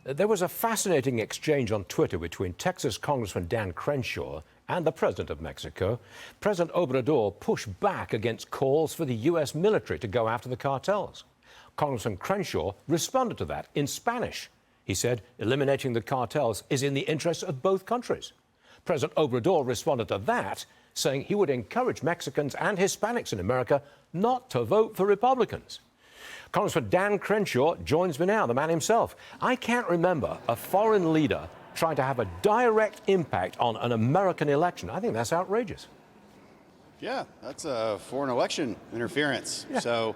There was a fascinating exchange on Twitter between Texas Congressman Dan Crenshaw and the president of Mexico. President Obrador pushed back against calls for the U.S. military to go after the cartels. Congressman Crenshaw responded to that in Spanish. He said eliminating the cartels is in the interests of both countries. President Obrador responded to that, saying he would encourage Mexicans and Hispanics in America not to vote for Republicans. Congressman Dan Crenshaw joins me now, the man himself. I can't remember a foreign leader trying to have a direct impact on an American election. I think that's outrageous. Yeah, that's a foreign election interference. Yeah. So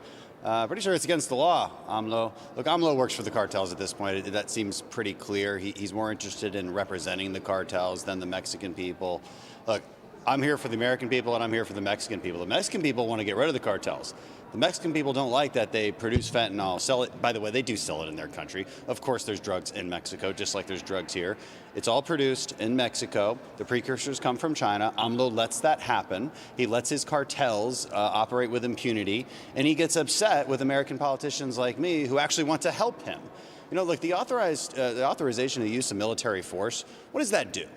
pretty sure it's against the law, AMLO. Look, AMLO works for the cartels at this point. That seems pretty clear. He's more interested in representing the cartels than the Mexican people. Look, I'm here for the American people and I'm here for the Mexican people. The Mexican people want to get rid of the cartels. The Mexican people don't like that they produce fentanyl, sell it. By the way, they do sell it in their country. Of course, there's drugs in Mexico, just like there's drugs here. It's all produced in Mexico. The precursors come from China. AMLO lets that happen. He lets his cartels operate with impunity, and he gets upset with American politicians like me who actually want to help him. You know, look, the authorization of the use of military force, what does that do?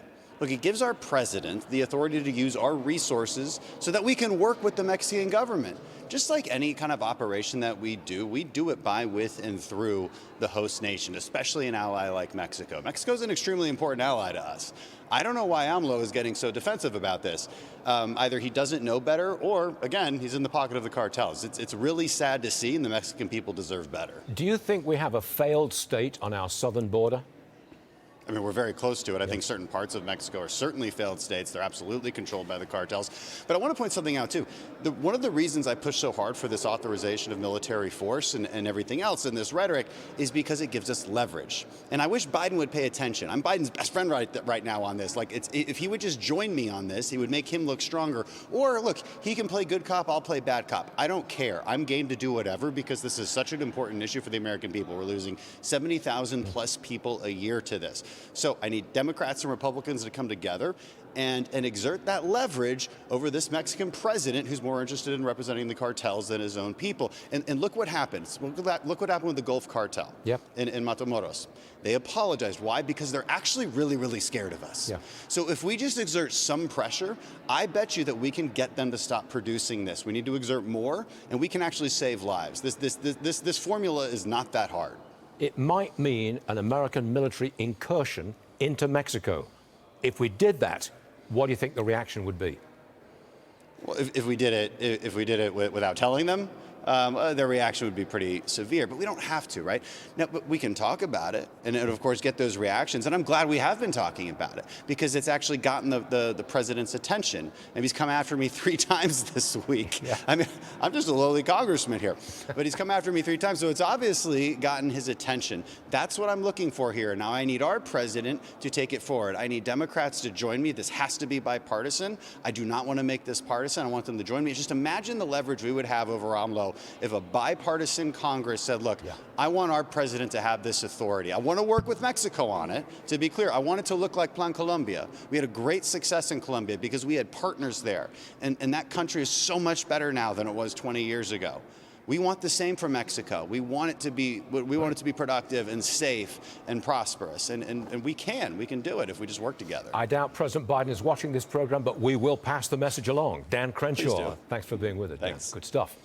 Look, it gives our president the authority to use our resources so that we can work with the Mexican government. Just like any kind of operation that we do it by, with, and through the host nation, especially an ally like Mexico. Mexico is an extremely important ally to us. I don't know why AMLO is getting so defensive about this. Either he doesn't know better or, again, he's in the pocket of the cartels. It's really sad to see, and the Mexican people deserve better. Do you think we have a failed state on our southern border? I mean, we're very close to it. I think certain parts of Mexico are certainly failed states. They're absolutely controlled by the cartels. But I want to point something out, too. One of the reasons I push so hard for this authorization of military force and everything else in this rhetoric is because it gives us leverage. And I wish Biden would pay attention. I'm Biden's best friend right now on this. Like, if he would just join me on this, he would make him look stronger. Or, look, he can play good cop, I'll play bad cop. I don't care. I'm game to do whatever because this is such an important issue for the American people. We're losing 70,000 plus people a year to this. So I need Democrats and Republicans to come together and exert that leverage over this Mexican president who's more interested in representing the cartels than his own people. And look what happens. Look what happened with the Gulf cartel in Matamoros. They apologized. Why? Because they're actually really, really scared of us. Yeah. So if we just exert some pressure, I bet you that we can get them to stop producing this. We need to exert more, and we can actually save lives. This formula is not that hard. It might mean an American military incursion into Mexico. If we did that, what do you think the reaction would be? Well, if we did it without telling them, their reaction would be pretty severe, but we don't have to, right? Now, but we can talk about it and of course get those reactions, and I'm glad we have been talking about it because it's actually gotten the president's attention, and he's come after me 3 times this week. Yeah. I mean, I'm just a lowly congressman here, but he's come after me 3 times, so it's obviously gotten his attention. That's what I'm looking for here. Now, I need our president to take it forward. I need Democrats to join me. This has to be bipartisan. I do not want to make this partisan. I want them to join me. Just imagine the leverage we would have over AMLO if a bipartisan Congress said, look, I want our president to have this authority. I want to work with Mexico on it. To be clear, I want it to look like Plan Colombia. We had a great success in Colombia because we had partners there. And that country is so much better now than it was 20 years ago. We want the same for Mexico. We want it to be productive and safe and prosperous. And we can do it if we just work together. I doubt President Biden is watching this program, but we will pass the message along. Dan Crenshaw, thanks for being with us. Thanks. Dan. Good stuff.